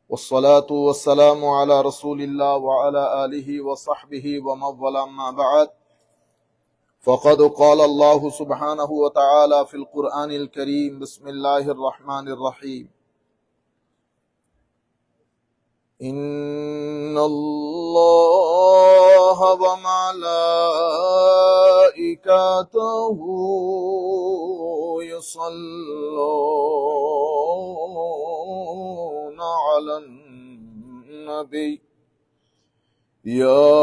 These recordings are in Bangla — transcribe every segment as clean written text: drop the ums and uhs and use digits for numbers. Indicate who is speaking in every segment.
Speaker 1: والصلاة والسلام على رسول الله وعلى آله وصحبه ومن والاه أما بعد فقد قال الله سبحانه وتعالى في القرآن الكريم بسم الله الرحمن الرحيم إن الله وملائكته يصلون على النبي يا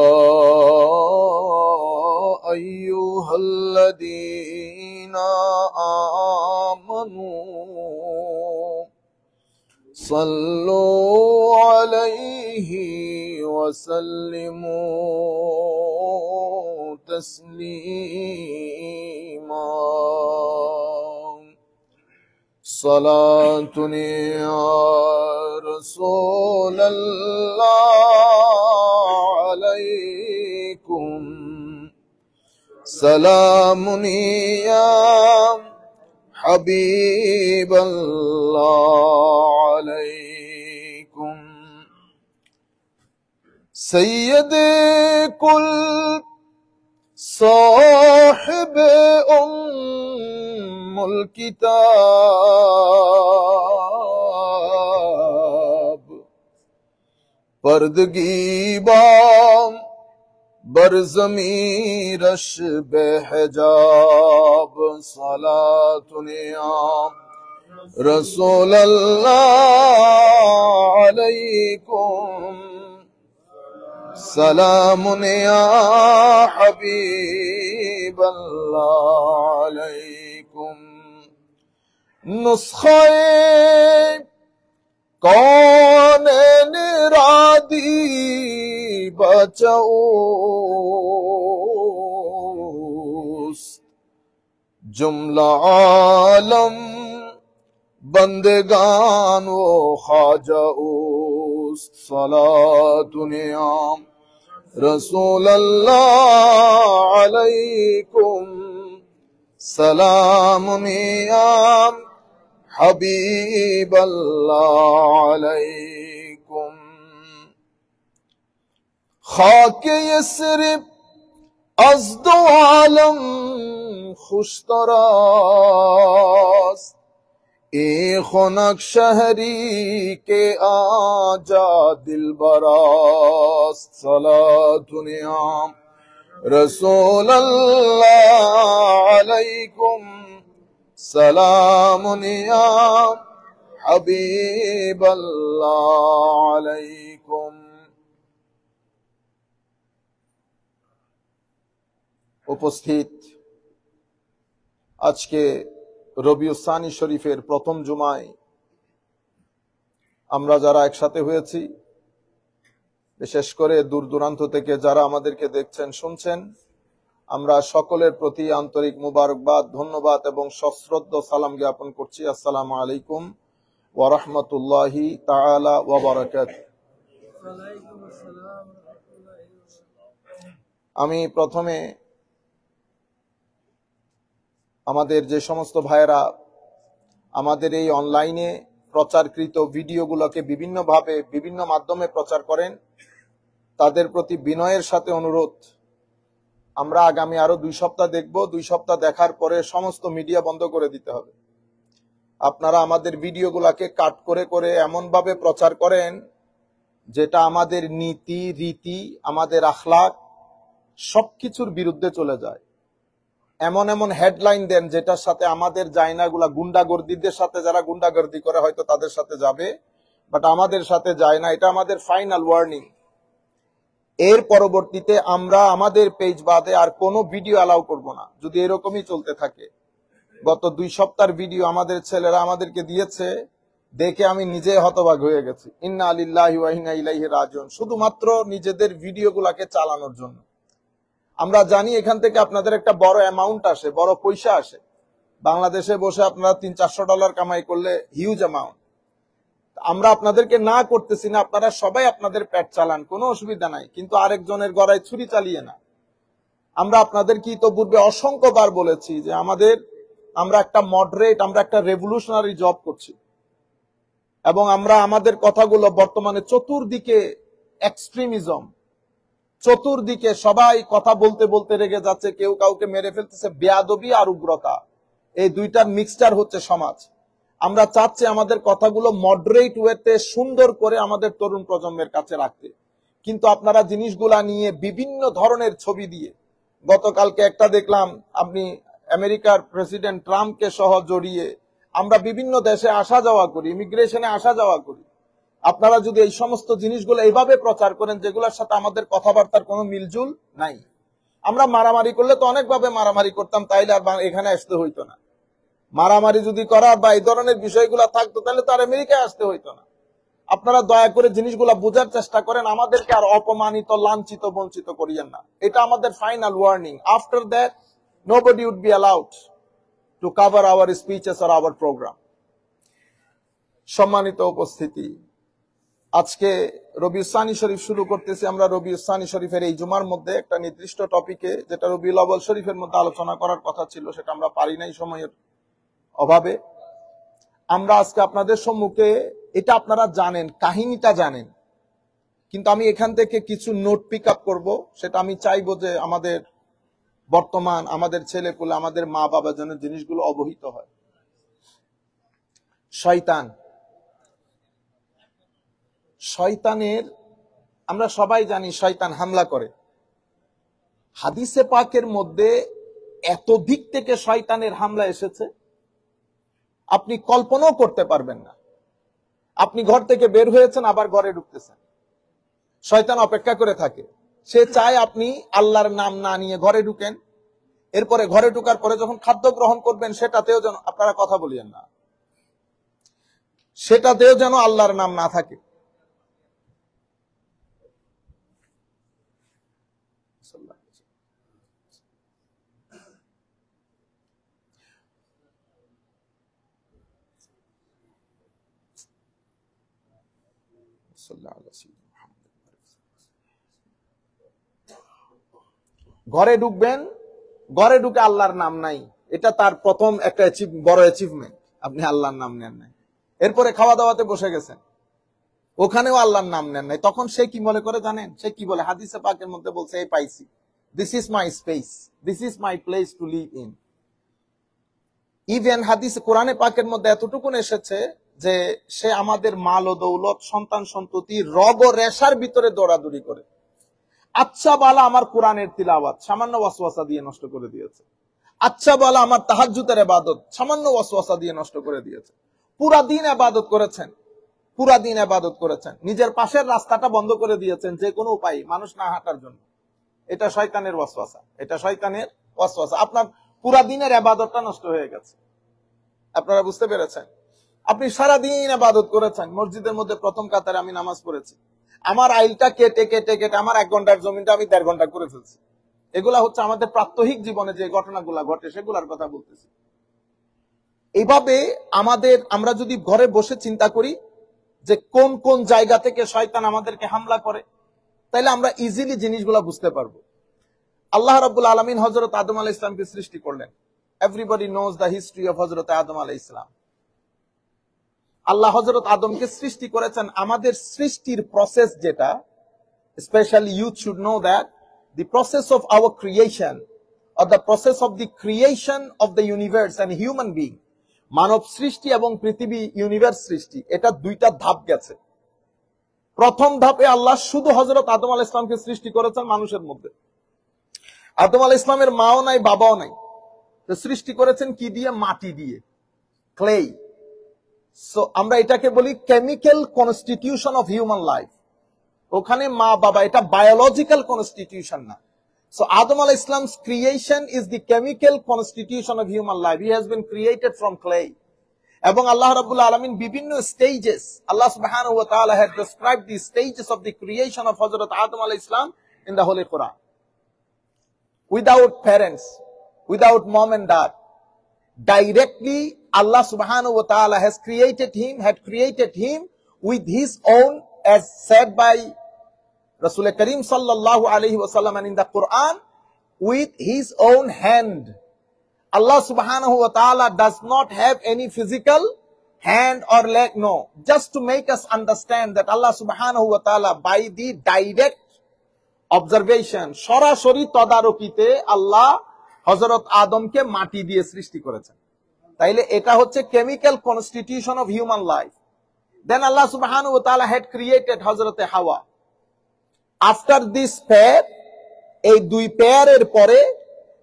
Speaker 1: أيها الذين آمنوا صلوا عليه وسلموا تسليما صلاة يا رسول الله عليكم سلام يا حبيب الله عليكم سيد كل صاحب الكتاب پردگی بام برزمیرش بحجاب صلاة یا رسول اللہ علیکم سلام یا حبیب اللہ علیکم نسخہ کون نرادی بچوست جملہ عالم بندگان و خواجہ اوست صلاة یا رسول اللہ علیکم سلام یا حبیب اللہ علیکم خاک یثرب از دو عالم خوشتراست ای خنک شہری کے آجا دل براست صلاة یا رسول اللہ علیکم سلام یا حبیب اللہ علیکم উপস্থিত আজকে রবিউস সানি শরীফের প্রথম জুমায় আমরা যারা একসাথে হয়েছি, বিশেষ করে দূর দূরান্ত থেকে যারা আমাদেরকে দেখছেন শুনছেন, আমরা সকলের প্রতি আন্তরিক মুবারকবাদ, ধন্যবাদ এবং সশ্রদ্ধ সালাম জ্ঞাপন করছি। আসসালামু আলাইকুম ওয়া রাহমাতুল্লাহি তাআলা ওয়া বারাকাতুহু। আমি প্রথমে আমাদের যে সমস্ত ভাইয়েরা আমাদের এই অনলাইনে প্রচারকৃত ভিডিওগুলোকে বিভিন্নভাবে বিভিন্ন মাধ্যমে প্রচার করেন, তাদের প্রতি বিনয়ের সাথে অনুরোধ, আমরা আগামী আরো 2 সপ্তাহ দেখব। 2 সপ্তাহ দেখার পরে সমস্ত মিডিয়া বন্ধ করে দিতে হবে। আপনারা আমাদের ভিডিওগুলোকে কাট করে করে এমন ভাবে প্রচার করেন যেটা আমাদের নীতি রীতি, আমাদের আখলাক সবকিছুর বিরুদ্ধে চলে যায়। এমন এমন হেডলাইন দেন যেটার সাথে আমাদের জায়নাগুলা গুন্ডাগর্দিদের সাথে, যারা গুন্ডাগর্দি করে হয়তো তাদের সাথে যাবে, বাট আমাদের সাথে যায় না। এটা আমাদের ফাইনাল ওয়ার্নিং। এর পরবর্তীতে আমরা আমাদের পেজ বাদে আর কোনো ভিডিও অ্যালাউ করব না যদি এরকমই চলতে থাকে। গত 2 সপ্তাহের ভিডিও আমাদের ছেলেরা আমাদেরকে দিয়েছে, দেখে আমি নিজে হতবাক হয়ে গেছি। ইন্না লিল্লাহি ওয়া ইন্না ইলাইহি রাজিউন। শুধুমাত্র নিজেদের ভিডিওগুলোকে চালানোর জন্য। আমরা জানি এখান থেকে আপনাদের একটা বড় অ্যামাউন্ট আসে, বড় পয়সা আসে। বাংলাদেশে বসে আপনারা $300-400 কামাই করলে হিউজ অ্যামাউন্ট। আমরা আপনাদেরকে না করতেছি না, আপনারা সবাই আপনাদের পেট চালান, কোনো অসুবিধা নাই, কিন্তু আরেকজনের গলায় ছুরি চালিয়ে না। আমরা আপনাদের কি তো পূর্বে অসংখ্যবার বলেছি যে আমরা একটা মডারেট, আমরা একটা রেভলিউশনারি জব করছি। এবং আমরা আমাদের কথাগুলো বর্তমানে চতুর্দিকে এক্সট্রিমিজম, চতুর্দিকে সবাই কথা বলতে বলতে রেগে যাচ্ছে, কেউ কাউকে মেরে ফেলতেছে, বেয়াদবি আর উগ্রতা, এই দুইটার মিক্সচার হচ্ছে সমাজ। আমরা চাচ্ছি আমাদের কথাগুলো মডারেট ওয়েতে সুন্দর করে আমাদের তরুণ প্রজন্মের কাছে রাখতে, কিন্তু আপনারা জিনিসগুলা নিয়ে বিভিন্ন ধরনের ছবি দিয়ে, গতকালকে একটা দেখলাম আপনি আমেরিকার প্রেসিডেন্ট ট্রাম্পকে সহ জড়িয়ে আমরা বিভিন্ন দেশে আসা যাওয়া করি, ইমিগ্রেশনে আসা যাওয়া করি। আপনারা যদি এই সমস্ত জিনিসগুলো এইভাবে প্রচার করেন যেগুলোর সাথে আমাদের কথাবার্তার কোনো মিলজুল নাই, আমরা মারামারি করলে তো অনেকভাবে মারামারি করতাম, তাইলে আর এখানে আসতে হইতো না। মারামারি যদি করা বা এই ধরনের বিষয়গুলো থাকতো তাহলে তো আর আমেরিকায় আসতে হইতো না। আপনারা দয়া করে জিনিসগুলো বোঝার চেষ্টা করেন, আমাদেরকে আর অপমানিত, লাঞ্ছিত, বঞ্চিত করিয়েন না। এটা আমাদের final warning. After that nobody would be allowed to cover our speeches or our program. সম্মানিত উপস্থিতি, আজকে রবিউল সানি শরীফ শুরু করতেছি। আমরা রবিউল সানি শরীফের এই জুমার মধ্যে একটা নির্দিষ্ট টপিকে, যেটা রবিউল আউয়াল শরীফের মধ্যে আলোচনা করার কথা ছিল, সেটা আমরা পারি নাই সময়ের অভাবে। আমরা আজকে আপনাদের সম্মুখে, এটা আপনারা জানেন, কাহিনীটা জানেন, কিন্তু আমি এখান থেকে কিছু নোট পিক আপ করবো। সেটা আমি চাইবো যে আমাদের বর্তমান, আমাদের ছেলেপুলে, আমাদের মা বাবা যেন জিনিসগুলো অবহিত হয়। শয়তানের আমরা সবাই জানি শয়তান হামলা করে। হাদিসে পাকের মধ্যে এত দিক থেকে শয়তানের হামলা এসেছে আপনি কল্পনাও করতে পারবেন না। আপনি ঘর থেকে বের হয়েছেন, আবার ঘরে ঢুকতেছেন, শয়তান অপেক্ষা করে থাকে। সে চায় আপনি আল্লাহর নাম না নিয়ে ঘরে ঢুকেন। এরপরে ঘরে ঢুকার পরে যখন খাদ্য গ্রহণ করবেন, সেটাতেও যেন আপনারা কথা বলিয়েন না, সেটাতেও যেন আল্লাহর নাম না থাকে। ঘরে ঢুকবেন, ঘরে ঢুকে আল্লাহর নাম নাই, এটা তার প্রথম একটা বড় অ্যাচিভমেন্ট। আপনি আল্লাহর নাম নেন নাই। এরপরে খাওয়া দাওয়াতে বসে গেছেন, ওখানেও আল্লাহর নাম নেন নাই। তখন সে কি মনে করে জানেন? সে কি বলে? হাদিসে পাকের মধ্যে বলছে, এই পাইছি, this is my space, this is my place to live in. Even হাদিস কোরআনে পাকের মধ্যে এতটুকুন এসেছে যে সে আমাদের মাল ও দৌলত, সন্তান সন্ততি, রগ ও রেশার ভিতরে দৌড়াদৌড়ি করে। আচ্ছা বালা আমার কোরআনের তিলাওয়াত সামান্য ওয়াসওয়াসা দিয়ে নষ্ট করে দিয়েছে। আচ্ছা বালা আমার তাহাজ্জুদের ইবাদত সামান্য ওয়াসওয়াসা দিয়ে নষ্ট করে দিয়েছে। পুরা দিন ইবাদত করেছেন, পুরা দিন ইবাদত করেছেন, নিজের পাশের রাস্তাটা বন্ধ করে দিয়েছেন যে কোনো উপায় মানুষ না হাঁটার জন্য। এটা শয়তানের ওয়াসওয়াসা, এটা শয়তানের ওয়াসওয়াসা। আপনার পুরা দিনের ইবাদতটা নষ্ট হয়ে গেছে। আপনারা বুঝতে পেরেছেন? আপনি সারা দিন ইবাদত করেছেন, মসজিদের মধ্যে প্রথম কাতারে আমি নামাজ পড়েছি, আমার আইলটা কেটে কেটে কেটে আমার 1 ঘন্টার জমিনটা আমি 1.5 ঘন্টা করে ফেলছি। এগুলা হচ্ছে আমাদের প্রাত্যহিক জীবনে যে ঘটনাগুলা ঘটে সেগুলার কথা বলতেছি। এইভাবে আমরা যদি ঘরে বসে চিন্তা করি যে কোন কোন জায়গা থেকে শয়তান আমাদেরকে হামলা করে, তাইলে আমরা ইজিলি জিনিসগুলা বুঝতে পারবো। আল্লাহ রাব্বুল আলামিন হযরত আদম আলাইহিস সালামকে সৃষ্টি করলেন। Everybody knows the history of হযরত আদম আলাইহিস সালাম। আল্লাহ হযরত আদমকে সৃষ্টি করেছেন। আমাদের সৃষ্টির প্রসেস যেটা, specially you should know that the process of our creation or the process of the creation of the universe and human being, মানব সৃষ্টি এবং পৃথিবী ইউনিভার্স সৃষ্টি, এটা 2টা ধাপ গেছে। প্রথম ধাপে আল্লাহ শুধু হযরত আদম আলাইহিস সালামকে সৃষ্টি করেছেন মানুষের মধ্যে। আদম আলাইহিস সালামের মাও নাই, বাবাও নাই, তো সৃষ্টি করেছেন কি দিয়ে? মাটি দিয়ে, ক্লে। সো আমরা এটাকে বলি chemical constitution of human life. ওখানে মা বাবা, এটা বায়োলজিক্যাল কনস্টিটিউশন না। সো আদম আলাইহিস সালাম's creation is the chemical constitution of human life. He has been created from clay. এবং আল্লাহ রাব্বুল আলামিন বিভিন্ন স্টেজেস, আল্লাহ সুবহানাহু ওয়া তাআলা had described the stages of the creation of হযরত আদম আলাইহিস সালাম in the Holy Quran. Without parents, without mom and dad, directly Allah subhanahu wa ta'ala had created him with his own, as said by Rasul Karim sallallahu alayhi wa sallam and in the Quran, with his own hand. Allah subhanahu wa ta'ala does not have any physical hand or leg, no, just to make us understand that Allah subhanahu wa ta'ala by the direct observation, সরাসরি তদারকিতে আল্লাহ হযরত আদমকে মাটি দিয়ে সৃষ্টি করেছেন। তাইলে এটা হচ্ছে chemical constitution of human life. Then Allah subhanahu wa ta'ala had created হযরত হাওয়া। After this pair, এই দুই পেয়ারের পরে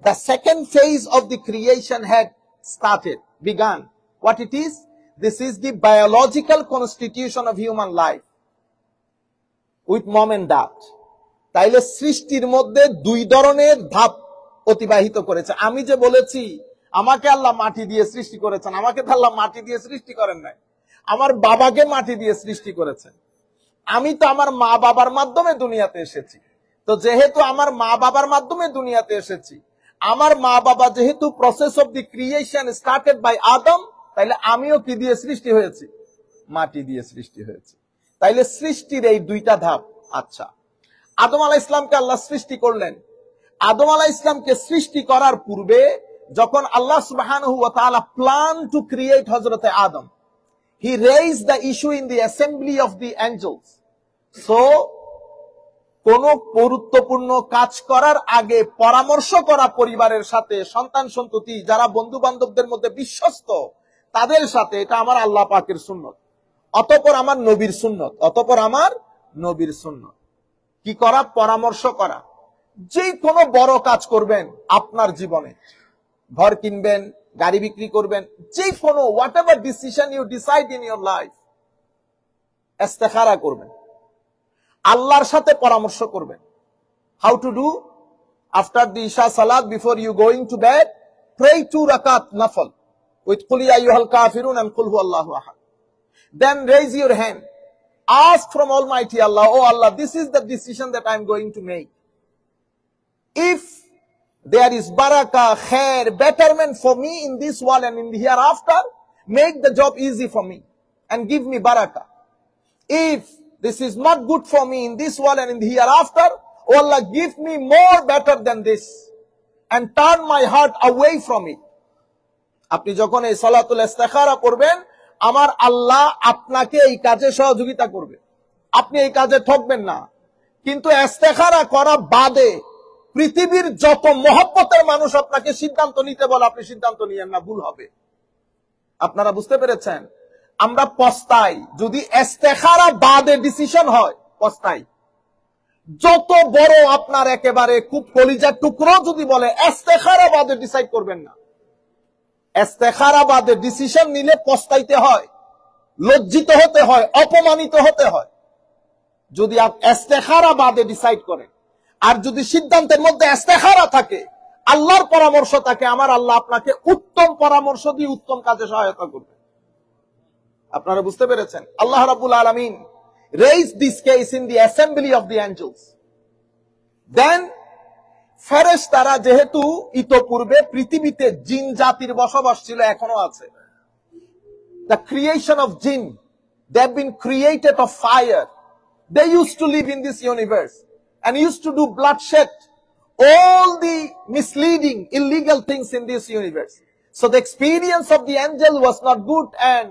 Speaker 1: the second phase of the creation had started, begun. What it is? This is the biological constitution of human life with mom and dad. তাইলে সৃষ্টির মধ্যে দুই ধরনের ধাপ অতিবাহিত করেছে। আমি যে বলেছি আমাকে আল্লাহ মাটি দিয়ে সৃষ্টি করেছেন, আমাকে তো আল্লাহ মাটি দিয়ে সৃষ্টি করেন নাই, আমার বাবাকে মাটি দিয়ে সৃষ্টি করেছেন। আমি তো আমার মা বাবার মাধ্যমে দুনিয়াতে এসেছি। তো যেহেতু আমার মা বাবার মাধ্যমে দুনিয়াতে এসেছি, আমার মা বাবা যেহেতু process of the creation started by Adam, তাইলে আমিও কি দিয়ে সৃষ্টি হয়েছি? মাটি দিয়ে সৃষ্টি হয়েছি। তাইলে সৃষ্টির এই দুইটা ধাপ। আচ্ছা, আদম আলাইহিস সালামকে আল্লাহ সৃষ্টি করলেন। আদম আলাইহিস সালামকে সৃষ্টি করার পূর্বে যখন আল্লাহ সুবহানাহু ওয়া তাআলা প্ল্যান টু ক্রিয়েট হযরত Adam, he raised the issue in the assembly of the angels. So কোন গুরুত্বপূর্ণ কাজ করার আগে পরামর্শ করা পরিবারের সাথে, সন্তান সন্ততি যারা বন্ধু বান্ধবদের মধ্যে বিশ্বস্ত তাদের সাথে, এটা আমার আল্লাহ পাকের সুন্নত। অতঃপর আমার নবীর সুন্নত, অতঃপর আমার নবীর সুন্নত কি করা? পরামর্শ করা। যে কোনো বড় কাজ করবেন আপনার জীবনে, ঘর কিনবেন, গাড়ি বিক্রি করবেন, যে কোনো whatever decision you decide in your life, ইস্তেখারা করবেন, আল্লাহর সাথে পরামর্শ করবেন। How to do? After the ইশা সালাত, before you going to bed, pray 2 রাকাত নফল with qul ya ayyuhal kafirun and qul huwallahu ahad. Then raise your hand, ask from Almighty Allah, oh Allah, this is the decision that I'm going to make. If there is barakah, khair, betterment for me in this world and in the hereafter, make the job easy for me and give me barakah. If this is not good for me in this world and in the hereafter, oh Allah, give me more better than this and turn my heart away from it. আপনি যখন এই সালাতুল ইস্তেখারা পড়বেন, আমার আল্লাহ আপনাকে এই কাজে সহযোগিতা করবে, আপনি এই কাজে ঠকবেন না। কিন্তু ইস্তেখারা করা বাদে পৃথিবীর যত মহব্বতের মানুষ আপনাকে সিদ্ধান্ত নিতে বলে, আপনি সিদ্ধান্ত নিয়েন না, ভুল হবে। আপনারা বুঝতে পেরেছেন? আমরা পস্তাই যদি ইস্তেখারা বাদে ডিসিশন হয়, পস্তাই। যত বড় আপনার একেবারে খুব কলিজার টুকরো যদি বলে, ইস্তেখারা বাদে ডিসাইড করবেন না। ইস্তেখারা বাদে ডিসিশন নিলে পস্তাইতে হয়, লজ্জিত হতে হয়, অপমানিত হতে হয়। যদি আপনি ইস্তেখারা বাদে ডিসাইড করেন, আর যদি সিদ্ধান্তের মধ্যে ইস্তেখারা থাকে, আল্লাহর পরামর্শ থাকে, আমার আল্লাহ আপনাকে উত্তম পরামর্শ দিয়ে উত্তম কাজে সহায়তা করবে। আপনারা বুঝতে পেরেছেন? আল্লাহ রাব্বুল আলামিন raised this case in the assembly of the angels. Then ফেরেশতারা যেহেতু ইতোপূর্বে পৃথিবীতে জিন জাতির বসবাস ছিল, এখনো আছে। The creation of jinn, they have been created of fire. They used to live in this universe and used to do bloodshed, all the misleading, illegal things in this universe. So the experience of the angel was not good and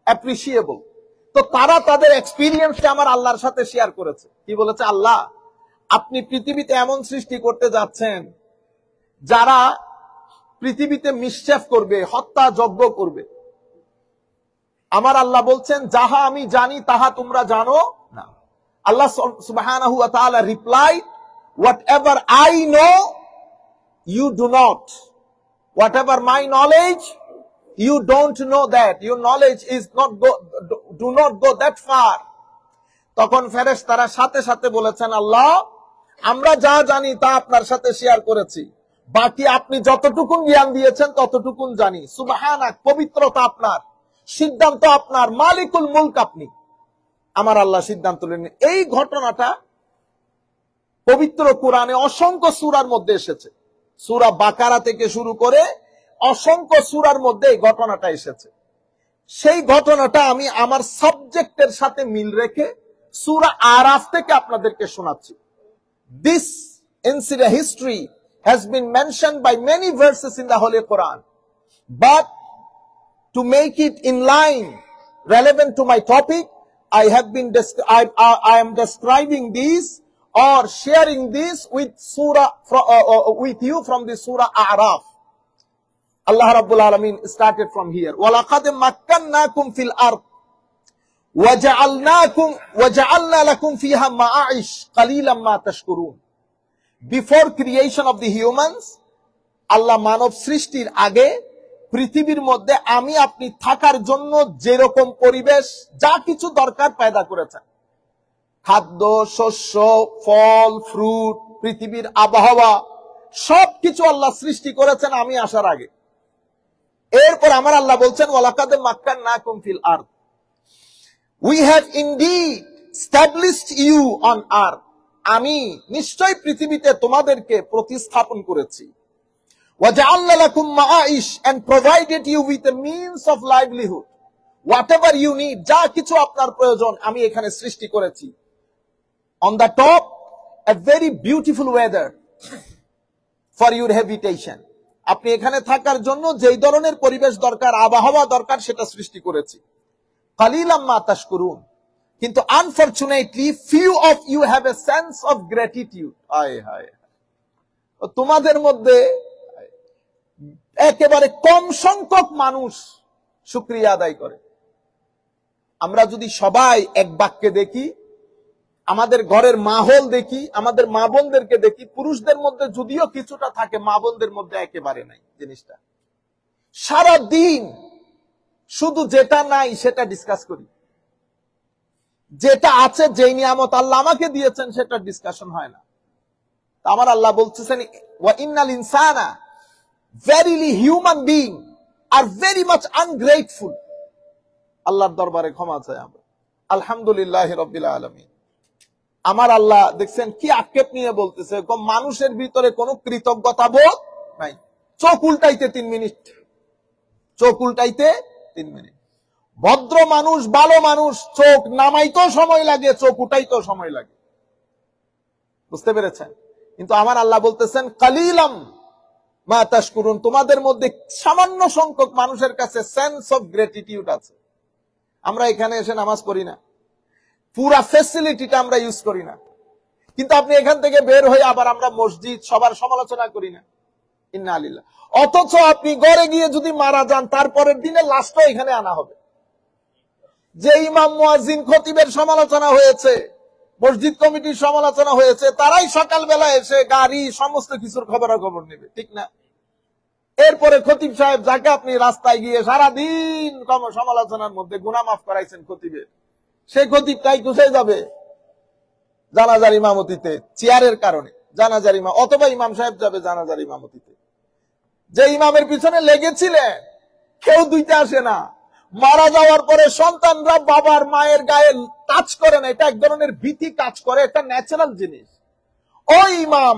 Speaker 1: appreciable. তো তারা তাদের এক্সপিরিয়েন্সটা আমার আল্লাহর সাথে শেয়ার করেছে। কি বলেছে? আল্লাহ, আপনি পৃথিবীতে এমন সৃষ্টি করতে যাচ্ছেন যারা পৃথিবীতে মিসচিফ করবে, হত্যা যজ্ঞ করবে। আমার আল্লাহ বলছেন, যাহা আমি জানি তাহা তোমরা জানো না। আল্লাহ সুবহানাহু ওয়া তাআলা replied, whatever I know you do not, whatever my knowledge you don't know that, your knowledge is not do not go that far. তখন ফেরেশতারা সাথে সাথে বলেছেন, আল্লাহ, আমরা যা জানি তা আপনার সাথে শেয়ার করেছি, বাকি আপনি যতটুকুন জ্ঞান দিয়েছেন ততটুকুন জানি। সুবহানাক, পবিত্রতা আপনার, সিদ্ধান্ত আপনার, মালিকুল মুলক আপনি। আমার আল্লাহ সিদ্ধান্ত নেন। এই ঘটনাটা পবিত্র কোরআনে অসংখ্য সূরার মধ্যে এসেছে। সূরা বাকারা থেকে শুরু করে অসংখ্য সূরার মধ্যে এই ঘটনাটা এসেছে। সেই ঘটনাটা আমি আমার সাবজেক্টের সাথে মিল রেখে সূরা আরাফ থেকে আপনাদেরকে শোনাচ্ছি। This incident history has been mentioned by many verses in the Holy Quran, but to make it in line, relevant to my topic, I am describing this or sharing this with with you from the Surah A'raf. Allah Rabbul Alamin started from here. وَلَقَدْ مَكَّنَّاكُمْ فِي الْأَرْضِ وَجَعَلْنَا لَكُمْ فِيهَا مَعَائِشَ قَلِيلًا مَا تَشْكُرُونَ. Before creation of the humans, আল্লাহ মানব সৃষ্টির আগে পৃথিবীর মধ্যে আমি আপনি থাকার জন্য যেরকম পরিবেশ যা কিছু দরকার পয়দা করেছেন, খাদ্য, শস্য, ফল, ফ্রুট, পৃথিবীর আবহাওয়া সবকিছু আল্লাহ সৃষ্টি করেছেন আমি আসার আগে। এরপর আমার আল্লাহ বলছেন ওয়ালাকাদ মাক্কান্নাকুম ফিল আরদ, we have indeed established you on earth, আমি নিশ্চয় পৃথিবীতে তোমাদেরকে প্রতিস্থাপন করেছি। وَجَعَلْنَا لَكُمْ مَعَائِشَ, and provided you with the means of livelihood, whatever you need, যা কিছু আপনার প্রয়োজন আমি এখানে সৃষ্টি করেছি। On the top, a very beautiful weather for your habitation, আপনি এখানে থাকার জন্য যেই ধরনের পরিবেশ দরকার, আবহাওয়া দরকার, সেটা সৃষ্টি করেছি। قَلِيلًا مَا تَشْكُرُونَ, কিন্তু unfortunately few of you have a sense of gratitude. তোমাদের মধ্যে একেবারে কম সংখ্যক মানুষ শুকরিয়া আদায় করে। আমরা যদি সবাই এক বাক্যে দেখি, আমাদের ঘরের মাহল দেখি, আমাদের মা বোনদেরকে দেখি, পুরুষদের মধ্যে যদিও কিছুটা থাকে, মা বোনদের মধ্যে একেবারে নাই জিনিসটা। সারা দিন শুধু যেটা নাই সেটা ডিসকাস করি, যেটা আছে, যেই নিয়ামত আল্লাহ আমাকে দিয়েছেন সেটা ডিসকাশন হয় না। আমার আল্লাহ বলতেছেন ওয়া ইন্নাল ইনসানা, verily human being are very much ungrateful. আল্লাহর দরবারে ক্ষমা চাই আমরা। আলহামদুলিল্লাহি রাব্বিল আলামিন। আমার আল্লাহ দেখছেন কি আক্ষেপ নিয়ে বলতেছে, মানুষের ভিতরে কোনো কৃতজ্ঞতা বোধ নাই। চোখ উল্টাইতে 3 মিনিট, চোখ উল্টাইতে 3 মিনিট। ভদ্র মানুষ, ভালো মানুষ, চোখ নামাইতেও সময় লাগে, চোখ উঠাইতেও সময় লাগে। বুঝতে পেরেছেন? কিন্তু আমার আল্লাহ বলতেছেন কালিলাম মা তাশকুরুন, তোমাদের মধ্যে সামান্য সংখ্যক মানুষের কাছে সেন্স অফ গ্র্যাটিটিউড আছে। আমরা এখানে এসে নামাজ পড়ি না, পুরা ফ্যাসিলিটিটা আমরা ইউজ করি না, কিন্তু আপনি এখান থেকে বের হয়ে আবার আমরা মসজিদ সবার সমালোচনা করি না। ইন্না লিল্লাহ। অথচ আপনি ঘরে গিয়ে যদি মারা যান, তারপরের দিনে লাশটা এখানে আনা হবে। যে ইমাম, মুয়াজ্জিন, খতিবের সমালোচনা হয়েছে, মসজিদ কমিটির সমালোচনা হয়েছে, তারাই সকালবেলা এসে গাড়ি সমস্ত কিছুর খবরাখবর নেবে, ঠিক না? এরপরে খতিব সাহেব, যাকে আপনি রাস্তায় গিয়ে সারাদিন সমালোচনার মধ্যে গুনাহ মাফ করাইছেন খতিবের, সেই খতিবটাই কুষে যাবে জানাজার ইমামতিতে, চেয়ারের কারণে জানাজার ইমাম, অথবা ইমাম সাহেব যাবে জানাজার ইমামতিতে। যে ইমামের পিছনে লেগেছিলেন কেউ দুইতে আসে না। মারা যাওয়ার পরে সন্তানরা বাবার মায়ের গায়ে টাচ করে না, এটা এক ধরনের ভীতি কাজ করে, এটা ন্যাচারাল জিনিস। ওই ইমাম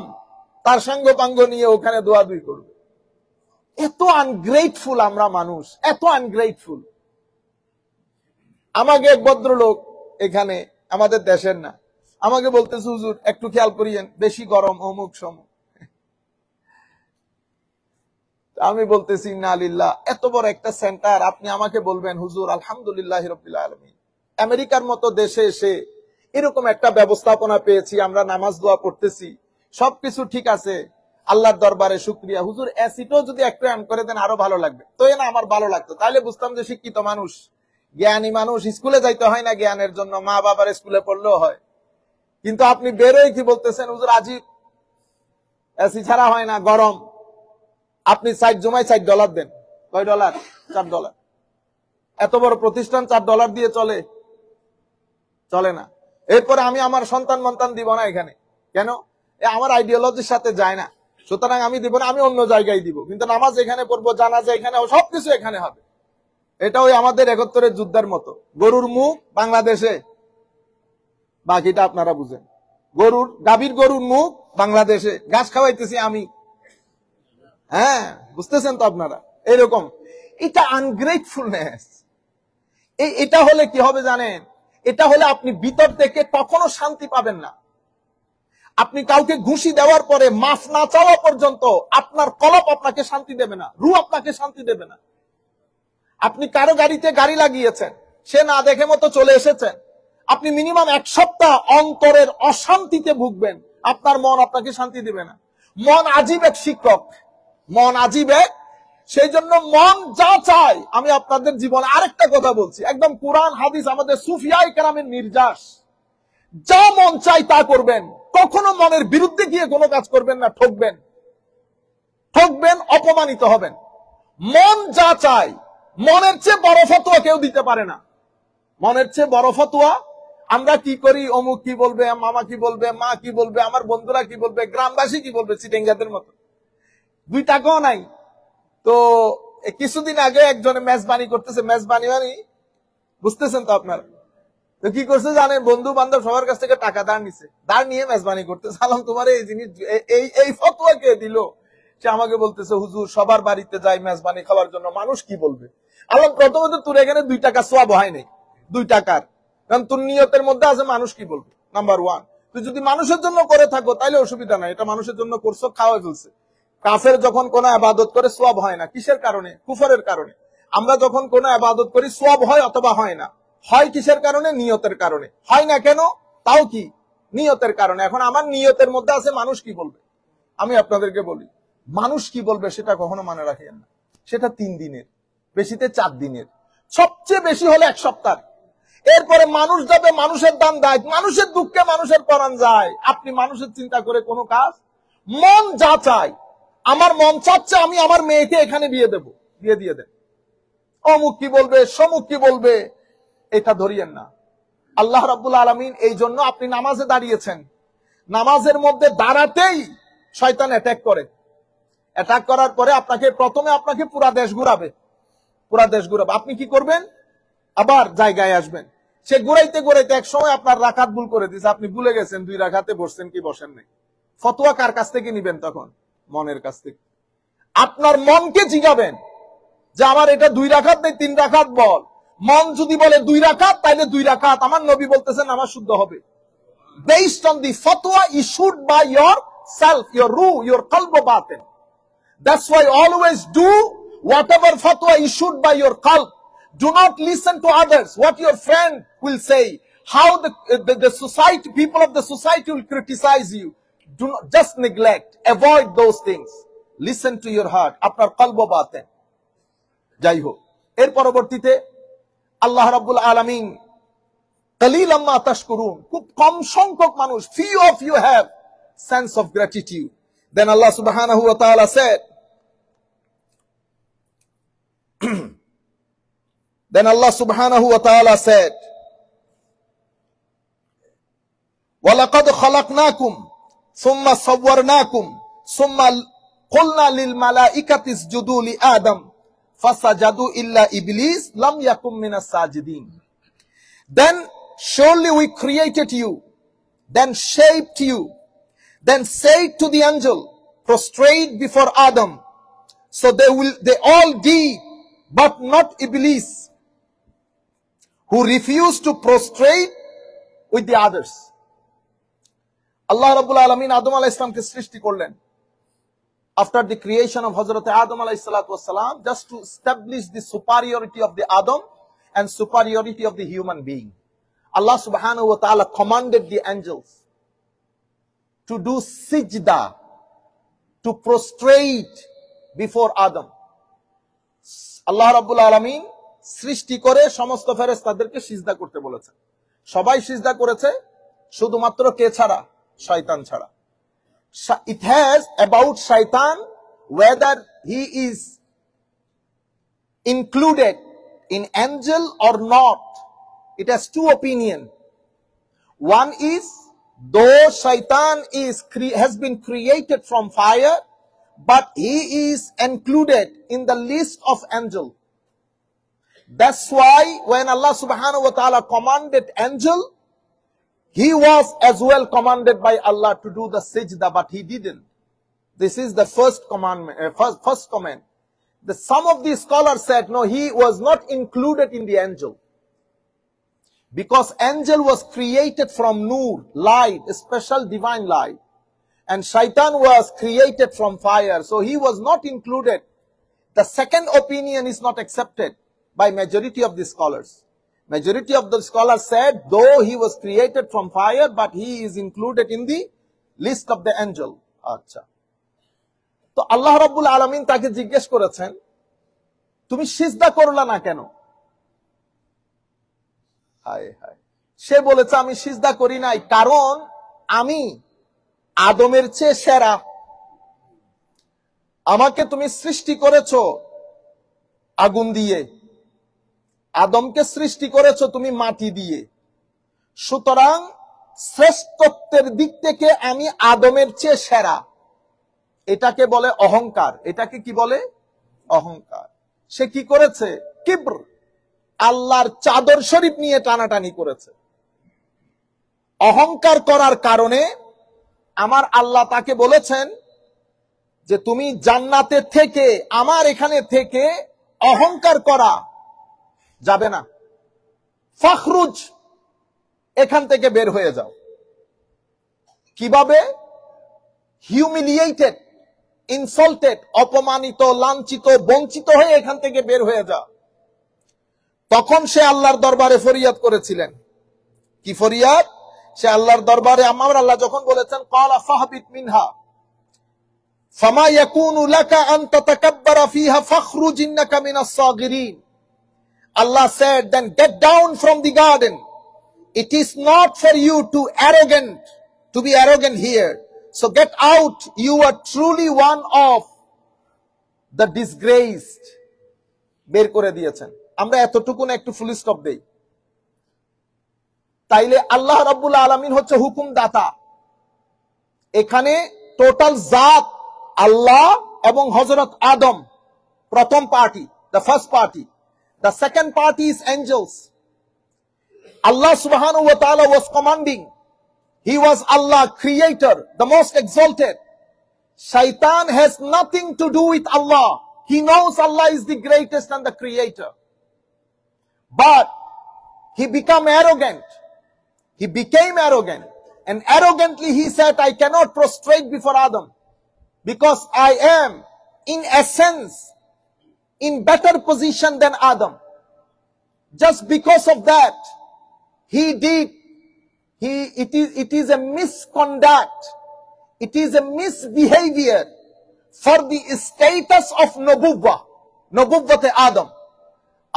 Speaker 1: তার সাঙ্গপাঙ্গ নিয়ে ওখানে দোয়াদুই করবে। এত আনগ্রেটফুল আমরা মানুষ, এত আনগ্রেটফুল। আমাকে এক ভদ্রলোক, এখানে আমাদের দেশের না, আমাকে বলতেছে হুজুর একটু খেয়াল করিয়েন, বেশি গরম অমুক সমুক। আমি বলতেছি ইন্না লিল্লাহ, এত বড় একটা সেন্টার আপনি আমাকে বলবেন হুজুর আলহামদুলিল্লাহি রাব্বিল আলামিন, আমেরিকার মতো দেশে এসে এরকম একটা ব্যবস্থাপনা পেয়েছি, আমরা নামাজ দোয়া পড়তেছি, সবকিছু ঠিক আছে, আল্লাহর দরবারে শুকরিয়া। হুজুর এসিটাও যদি একটু অন করে দেন আরো ভালো লাগবে। তো না, আমার ভালো লাগতো, তাহলে বুঝতাম যে শিক্ষিত মানুষ, জ্ঞানী মানুষ। স্কুলে যাইতে হয় না জ্ঞানের জন্য, মা বাবার স্কুলে পড়লেও হয়। কিন্তু আপনি বেরোয় কি বলতেছেন হুজুর আজিব, এসি ছাড়া হয় না, গরম। আপনি জমায় $4 দেন, কয় ডলার? $4। এত বড় প্রতিষ্ঠান $4 দিয়ে চলে না। এরপরে আমি আমার সন্তান মন্তান দিব না এখানে, কেন? আমার আইডিওলজির সাথে যায় না, সুতরাং আমি দিব না, আমি অন্য জায়গায় দিব, কিন্তু নামাজ এখানে পড়বো, জানাজা এখানে, সবকিছু এখানে হবে। এটা ওই আমাদের 71-এর যুদ্ধের মতো, গরুর মুখ বাংলাদেশে, বাকিটা আপনারা বুঝেন। গাভীর গরুর মুখ বাংলাদেশে, ঘাস খাওয়াইতেছি আমি। হ্যাঁ, বুঝতেছেন তো আপনারা? এরকম, এটা আনগ্রেটফুলনেস। এটা হলে কি হবে জানেন? এটা হলে আপনি ভিতর থেকে কখনো শান্তি পাবেন না। আপনি কাউকে ঘুষি দেওয়ার পরে মাফ না চাওয়া পর্যন্ত আপনার কলব আপনাকে শান্তি দেবে না, রূহ আপনাকে শান্তি দেবে না। আপনি কারো গাড়িতে গাড়ি লাগিয়েছেন, সে না দেখে মতো চলে এসেছেন, আপনি মিনিমাম 1 সপ্তাহ অন্তরের অশান্তিতে ভুগবেন। আপনার মন আপনাকে শান্তি দিবে না। মন আজীব এক শিক্ষক, মন আজীব এক। সেই জন্য মন যা চায়, আমি আপনাদের জীবনে আরেকটা কথা বলছি, একদম কোরআন হাদিস আমাদের সুফিয়ায়ে কেরামের নির্যাস, যা মন চাই তা করবেন, কখনো মনের বিরুদ্ধে গিয়ে কোনো কাজ করবেন না। ঠকবেন, অপমানিত হবেন। মন যা চায়, মনের চেয়ে বড় ফতোয়া কেউ দিতে পারে না। মনের চেয়ে বড় ফতোয়া আমরা কি করি, অমুক কি বলবে, মামা কি বলবে, মা কি বলবে, আমার বন্ধুরা কি বলবে, গ্রামবাসী কি বলবে, চিটেঙ্গাদের মতো 2 টাকাও নাই। তো কিছুদিন আগে একজনে মেজবানি করতেছে, মেজবানি মানে বুঝতেছেন তো আপনারা, তো কি করছে জানেন, বন্ধু বান্ধব সবার কাছ থেকে টাকা ধার নিছে, ধার নিয়ে মেজবানি করতে। সালাম তোমার এই জিনিস, এই ফতোয়া কে দিল? সে আমাকে বলতেছে, হুজুর সবার বাড়িতে যাই মেজবানি খাওয়ার জন্য, মানুষ কি বলবে? আল্লাহ প্রথমত তোর এখানে 2 টাকা সওয়াব হয় নাই, 2 টাকার, কারণ তোর নিয়তের মধ্যে আছে মানুষ কি বলবে। নাম্বার 1, তুই যদি মানুষের জন্য করে থাকো তাহলে অসুবিধা নাই, এটা মানুষের জন্য করছো, খাওয়াই ফেলছে। কাফের যখন কোন ইবাদত করে সওয়াব হয় না, কিসের কারণে? কুফরের কারণে। আমরা যখন কোন ইবাদত করি সওয়াব হয় অথবা হয় না, হয় কিসের কারণে? নিয়তের কারণে। হয় না কেন? তাও কি? নিয়তের কারণে। এখন আমার নিয়তের মধ্যে আছে মানুষ কি বলবে। আমি আপনাদেরকে বলি, মানুষ কি বলবে সেটা কখনো মনে রাখেন না। সেটা 3 দিনের, বেশিতে 4 দিনের, সবচেয়ে বেশি হলে 1 সপ্তাহ। এরপরে মানুষ যাবে, মানুষের দান দেয়, মানুষের দুঃখে মানুষের পরাণ যায়। আপনি মানুষের চিন্তা করে কোনো কাজ, মন যা চায়, আমার মন চাচ্ছে আমি আমার মেয়েকে এখানে বিয়ে দেব, বিয়ে দিয়ে দেন। অমুক কি বলবে, সমুক কি বলবে, এটা ধরিয়েন না। আল্লাহ রাব্বুল আলামিন, এই জন্য আপনি নামাজে দাঁড়িয়েছেন, নামাজের মধ্যে দাঁড়াতেই শয়তান অ্যাটাক করে। অ্যাটাক করার পরে প্রথমে আপনাকে পুরা দেশ ঘুরাবে। আপনি কি করবেন? আবার জায়গায় আসবেন। সে ঘুরাইতে ঘুরাইতে এক সময় আপনার রাকাত ভুল করে দিয়েছে, আপনি ভুলে গেছেন 2 রাকাতে বসছেন কি বসেন নাই। ফতোয়া কার কাছ থেকে নিবেন তখন? মনের কাছ থেকে। আপনার মনকে জিগাবেন যে আমার এটা 2 রাকাত নেই 3 রাকাত বল। মন যদি বলে 2 রাকাত, তাহলে 2 রাকাত। আমার নবী বলতেছেন নামাজ শুদ্ধ হবে, based on the fatwa issued by yourself, your ruh, your qalb wa batin. That's why always do whatever fatwa issued by your qalb. Do not listen to others, what your friend will say, how the society, people of the society will criticize you. Do not, just neglect, avoid those things. Listen to your heart, আপনার কলব বাতেন। যাই হোক, এর পরবর্তীতে আল্লাহ রাব্বুল আলামিন, কালিলাম মা তাশকুরুন, খুব কম সংখ্যক মানুষ, few of you have sense of gratitude. Then Allah subhanahu wa ta'ala said, then Allah subhanahu wa ta'ala said, وَلَقَدْ خَلَقْنَاكُمْ ثُمَّ صَوَّرْنَاكُمْ ثُمَّ قُلْنَا لِلْمَلَائِكَةِ اسْجُدُوا لِآدَمَ فَسَجَدُوا إِلَّا إِبْلِيسَ لَمْ يَكُنْ مِنَ السَّاجِدِينَ. Then surely we created you, then shaped you, then said to the angel, prostrate before Adam. So they all did, but not Iblis, who refused to prostrate with the others. Allah Rabbul Alamin Adam alayhi salamke srishti korlen after the creation of Hazrat Adam alayhi salatu wassalam, just to establish the superiority of the Adam and superiority of the human being. Allah subhanahu wa ta'ala commanded the angels to do sijda, to prostrate before Adam. Allah Rabbul Alamin সৃষ্টি করে সমস্ত ফেরেশতাদেরকে সিজদা করতে বলেছেন। সবাই সিজদা করেছে, শুধুমাত্র কে ছাড়া? শয়তান ছাড়া। It has about shaitan, whether he is included in angel or not. It has 2 opinions. One is, though shaitan has been created from fire, but he is included in the list of angels. That's why when Allah subhanahu wa ta'ala commanded angel, he was as well commanded by Allah to do the sajda, but he didn't. This is the first commandment, first command. Some of the scholars said, no, he was not included in the angel. Because angel was created from nur, light, a special divine light. And shaitan was created from fire, so he was not included. The second opinion is not accepted. by majority of the scholars. Majority of the scholars said, though he was created from fire, but he is included in the list of the angel. আচ্ছা, তো আল্লাহ রাব্বুল আলামিন তাকে জিজ্ঞেস করেছেন, তুমি সিজদা করলা না কেন? হায় হায়, সে বলেছে আমি সিজদা করি নাই কারণ আমি আদমের চেয়ে সেরা। আমাকে তুমি সৃষ্টি করেছো আগুন দিয়ে, আদমকে সৃষ্টি করেছো তুমি মাটি দিয়ে, সুতরাং শ্রেষ্ঠত্বের দিক থেকে আমি আদমের চেয়ে সেরা। এটাকে বলে অহংকার। এটাকে কি বলে? অহংকার। সে কি করেছে? কিব্র, আল্লাহর চাদর শরীফ নিয়ে টানাটানি করেছে। অহংকার করার কারণে আমার আল্লাহ তাকে বলেছেন যে তুমি জান্নাতে থেকে আমার এখানে থেকে অহংকার করা যাবে না, ফাখরুজ, এখান থেকে বের হয়ে যাও। কিভাবে? হিউমিলিয়েটেড, ইনসাল্টেড, অপমানিত, লাঞ্ছিত, বঞ্চিত হয়ে এখান থেকে বের হয়ে যাও। তখন সে আল্লাহর দরবারে ফরিয়াদ করেছিলেন। কি ফরিয়াদ? সে আল্লাহর দরবারে, আমার আল্লাহ যখন বলেছেন ক্বালা ফাহবিত মিনহা ফামা ইয়াকুনু লাকা আন তাতাকাব্বারা ফিহা ফাখরুজ ইন্নাকা মিনাস সাগিরিন। Allah said, then get down from the garden. It is not for you to be arrogant here. So get out. You are truly one of the disgraced. বের করে দিয়েছেন। আমরা এতটুকু না একটু ফুল স্টপ দেই। তাইলে আল্লাহ রাব্বুল আলামিন হচ্ছে হুকুম দাতা। এখানে টোটাল জাত আল্লাহ এবং হযরত আদম, প্রথম party, the first party. The second party is angels. Allah subhanahu wa ta'ala was commanding. He was Allah, creator, the most exalted. Shaitan has nothing to do with Allah. He knows Allah is the greatest and the creator. But he became arrogant. He became arrogant. And arrogantly he said, I cannot prostrate before Adam because I am in essence in better position than Adam. Just because of that, it is a misconduct. It is a misbehavior for the status of Nubuwwah. Nubuwwate Adam.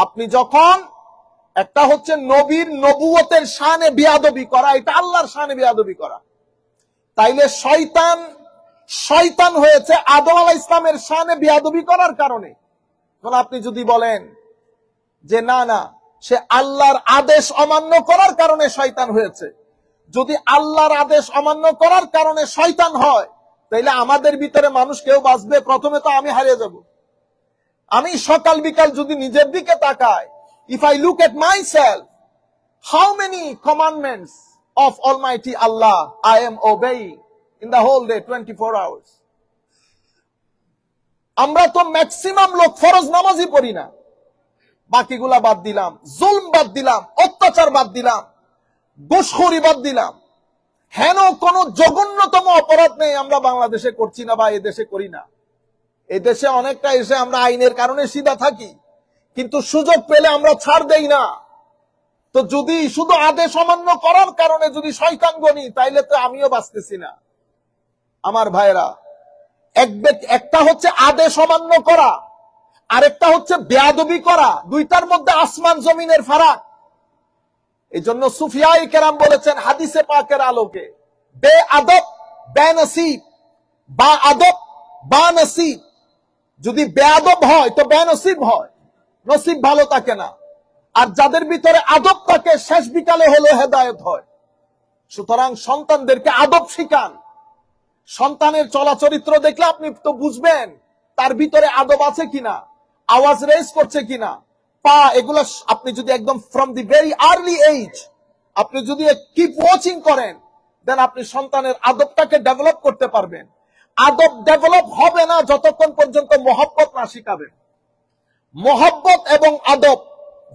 Speaker 1: আপনি যখন একটা হচ্ছে নবীর নবুয়তের শানে বিয়াদবি করা, এটা আল্লাহর শানে বিয়াদবি করা। তাইলে শয়তান হয়েছে আদম আলাইহিস সালামের শানে বিয়াদবি করার কারণে। এখন আপনি যদি বলেন যে না না, সে আল্লাহর আদেশ অমান্য করার কারণে শয়তান হয়েছে, যদি আল্লাহর আদেশ অমান্য করার কারণে শয়তান হয়, তাইলে আমাদের ভিতরে মানুষ কেউ বাঁচবে? প্রথমে তো আমি হারিয়ে যাব। আমি সকাল বিকাল যদি নিজের দিকে তাকাই, if I look at myself, how many commandments of Almighty Allah I am obeying in the whole day, 24 hours? আমরা তো ম্যাক্সিমাম লোক ফরজ নামাজই পড়ি না। বাকিগুলা বাদ দিলাম, জুলম বাদ দিলাম, অত্যাচার বাদ দিলাম, ঘুষখোরি বাদ দিলাম, হেন কোন জঘন্যতম অপরাধ নেই আমরা বাংলাদেশে করছি না বা এদেশে করি না। এদেশে অনেকটা এসে আমরা আইনের কারণে সিধা থাকি, কিন্তু সুযোগ পেলে আমরা ছাড় দেই না। তো যদি শুধু আদেশ অমান্য করার কারণে যদি শয়তান গনি, তাইলে তো আমিও বাঁচতেছি না। আমার ভাইরা, একটা হচ্ছে আদেশ অমান্য করা, আরেকটা হচ্ছে বেয়াদবি করা। দুইটার মধ্যে আসমান জমিনের ফারাক। এই জন্য সুফিয়ায়ে কেরাম বলেছেন হাদিসে পাকের আলোকে, বেআদব বেনসিব, বা আদব বা নসিব। যদি বেআদব হয় তো বেনসিব হয়, নসিব ভালো থাকে না। আর যাদের ভিতরে আদব থাকে শেষ বিকালে হলো হেদায়েত হয়। সুতরাং সন্তানদেরকে আদব শিখান। সন্তানের চলাচরিত্র দেখলে আপনি তো বুঝবেন তার ভিতরে আদব আছে কিনা, আওয়াজ রেজ করছে কিনা, পা, এগুলো আপনি যদি একদম from the very early age আপনি যদি কিপ ওয়াচিং করেন, দেন আপনি সন্তানের আদবটাকে ডেভেলপ করতে পারবেন। আদব ডেভেলপ হবে না যতক্ষণ পর্যন্ত মহব্বত না শিখাবেন। মহব্বত এবং আদব,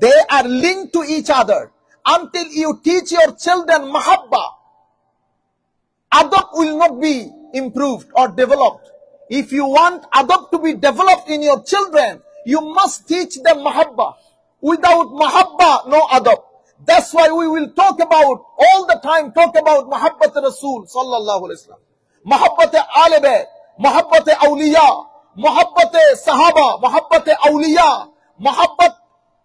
Speaker 1: they are linked to each other. Until you teach your children মাহাব্বা, adab will not be improved or developed. If you want adab to be developed in your children, you must teach them mahabba. Without mahabba, no adab. That's why we will talk about, all the time talk about mahabbat Rasul sallallahu alaihi wasallam. Mahabbat Ahle Bayt, mahabbat awliya, mahabbat sahaba, mahabbat awliya, mahabbat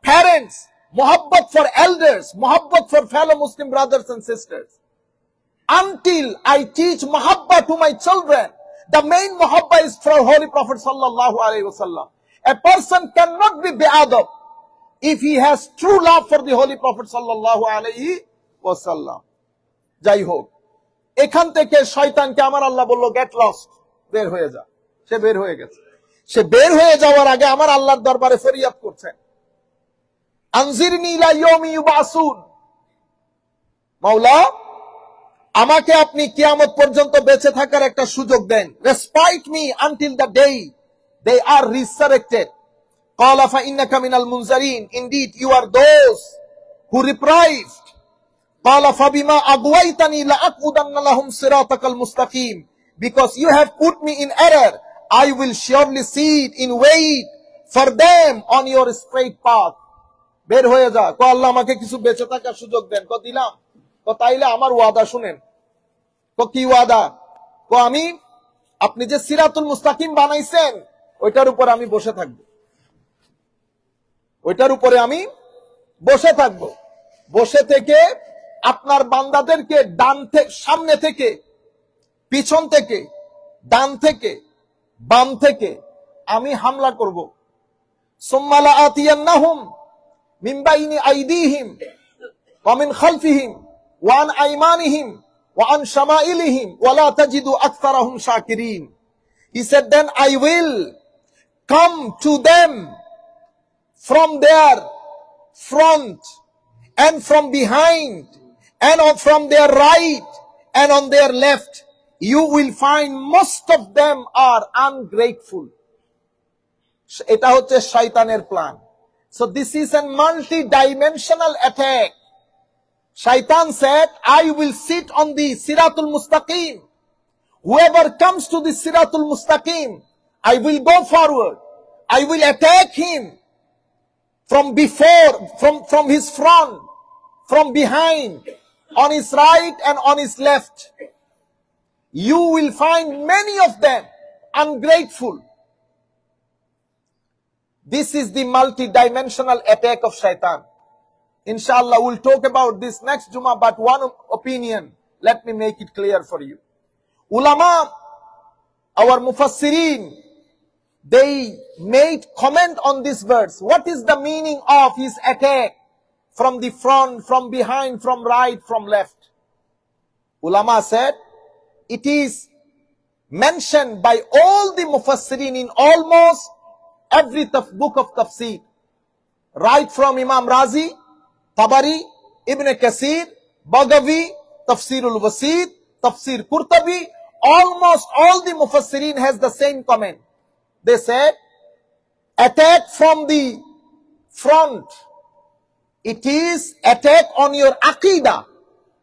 Speaker 1: parents, mahabbat for elders, mahabbat for fellow Muslim brothers and sisters. Until I teach mahabba to my children, the main mahabba is for Holy Prophet sallallahu alaihi wasallam. A person cannot be bi'adab if he has true love for the Holy Prophet sallallahu alaihi wasallam. Jai ho. এখান থেকে শয়তানকে আমার আল্লাহ বলল, গেট লস্ট, বের হয়ে যা। সে বের হয়ে গেছে। সে বের হয়ে যাওয়ার আগে আমার আল্লাহর দরবারে ফরিয়াদ করছেন, আনজিরনি ইলা ইয়াউমি ইউবাসুন, মাওলা আমাকে আপনি কিয়ামত পর্যন্ত বেঁচে থাকার একটা সুযোগ দেন। Respite me until the day they are resurrected. Qala fa innaka minal munzarin, indeed you are those who reprised. Qala fa bima aghwaytani la aqudanna lahum siratakal mustaqim, because you have put me in error, I will surely sit in wait for them on your straight path. বের হয়ে যা। কো আল্লাহ আমাকে কিছু বেঁচে থাকার সুযোগ দেন। কো দিলাম। কো তাইলে আমার ওয়াদা শুনেন। কো কি ওয়াদা? কো আমি, আপনি যে সিরাতুল মুস্তাকিম বানাইছেন ওইটার উপর আমি বসে থাকব, ওইটার উপরে আমি বসে থাকব। বসে থেকে আপনার বান্দাদেরকে ডান থেকে, সামনে থেকে, পিছন থেকে, ডান থেকে, বাম থেকে আমি হামলা করব। সুম্মা লাআতিয়ান্নাহুম মিন বাইনি আইদিহিম ওয়া মিন খালফিহিম ওয়া আন আইমানিহিম ওয়া আন শামাইলিহিম ওয়া লা তাজিদু আকসারাহুম শাকিরিন। He said, then I will come to them from their front and from behind and from their right and on their left. You will find most of them are ungrateful. Eta hocche shaytaner plan. So this is a multi-dimensional attack. Shaitan said, I will sit on the Siratul Mustaqim. Whoever comes to the Siratul Mustaqim, I will go forward. I will attack him from before, from his front, from behind, on his right and on his left. You will find many of them ungrateful. This is the multi-dimensional attack of Shaitan. Inshallah, we'll talk about this next Jummah, but one opinion, let me make it clear for you. Ulama, our mufassirin, they made comment on this verse. What is the meaning of his attack? From the front, from behind, from right, from left. Ulama said, it is mentioned by all the mufassirin in almost every book of tafsir. Right from Imam Razi, Tabari, Ibn Kathir, Bagavi, Tafsirul Wasit, Tafsir Qurtubi, almost all the mufassirin has the same comment. They said, attack from the front. It is attack on your aqidah.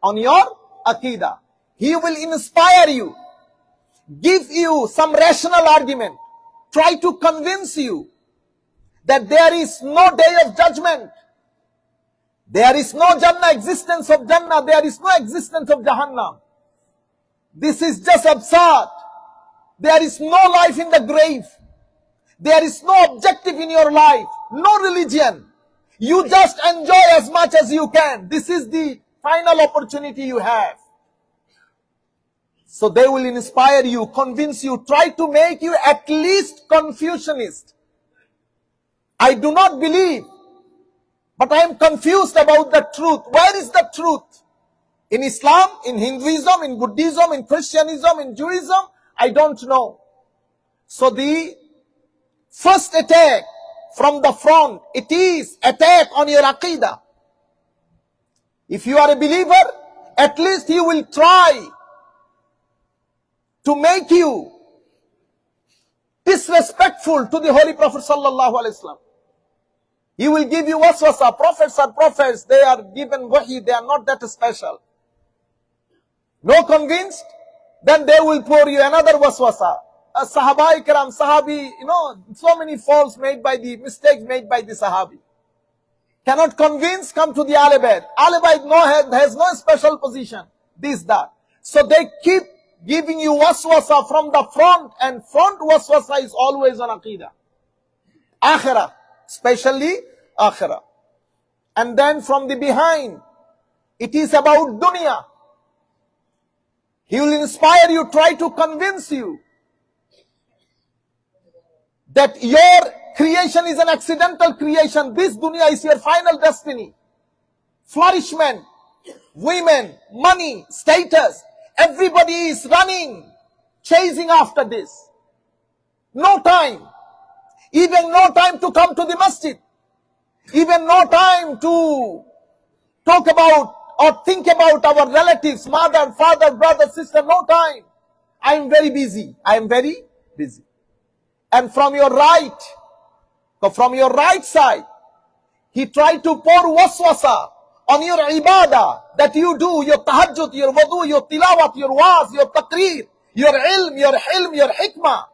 Speaker 1: On your aqidah. He will inspire you. Give you some rational argument. Try to convince you that there is no day of judgment. There is no Jannah, existence of Jannah. There is no existence of Jahannam. This is just absurd. There is no life in the grave. There is no objective in your life. No religion. You just enjoy as much as you can. This is the final opportunity you have. So they will inspire you, convince you, try to make you at least Confucianist. I do not believe, but I am confused about the truth. Where is the truth? In Islam, in Hinduism, in Buddhism, in Christianism, in Judaism, I don't know. So the first attack from the front, it is attack on your aqidah. If you are a believer, at least he will try to make you disrespectful to the Holy Prophet sallallahu alaihi wasallam. He will give you waswasa. Prophets are prophets. They are given wahi. They are not that special. No convinced? Then they will pour you another waswasa. Sahaba ikram, sahabi, so many faults made by the mistakes made by the sahabi. Cannot convince, come to the Alibad. Alibad has no special position. This, that. So they keep giving you waswasa from the front, and front waswasa is always on Aqidah. Akhirah, especially Akhirah. And then from the behind, it is about dunya. He will inspire you, try to convince you that your creation is an accidental creation. This dunya is your final destiny. Flourishment, women, money, status. Everybody is running, chasing after this. No time. Even no time to come to the masjid. Even no time to talk about or think about our relatives, mother, father, brother, sister. No time. I am very busy. I am very busy. And from your right side, he tried to pour waswasa on your ibadah that you do, your tahajjud, your wudu, your tilawat, your waz, your taqreer, your ilm, your hilm, your hikmah.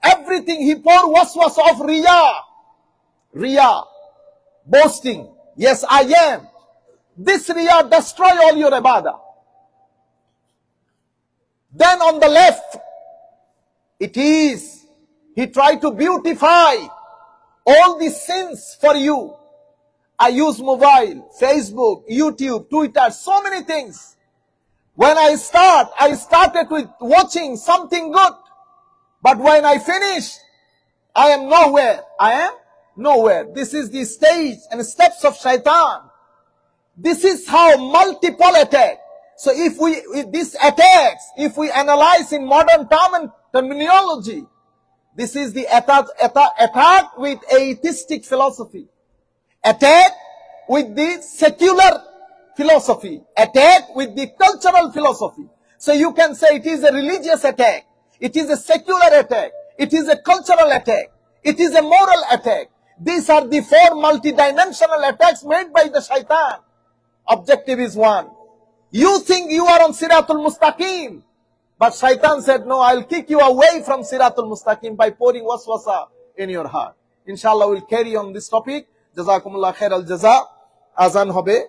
Speaker 1: Everything he pour waswasa of riyah, boasting. Yes, I am. This riyah destroy all your ibadah. Then on the left, he tried to beautify all the sins for you. I use mobile, Facebook, YouTube, Twitter, so many things. When I started with watching something good. But when I finish, I am nowhere. I am nowhere. This is the stage and steps of shaitan. This is how multiple attack. So if we analyze in modern term and terminology, this is the attack with atheistic philosophy. Attack with the secular philosophy. Attack with the cultural philosophy. So you can say it is a religious attack. It is a secular attack. It is a cultural attack. It is a moral attack. These are the four multidimensional attacks made by the shaitan. Objective is one. You think you are on Siratul Mustaqim. But shaitan said, no, I'll kick you away from Siratul Mustaqim by pouring waswasa in your heart. Inshallah, we'll carry on this topic. Jazakumullah khair al jaza. Azan hobe.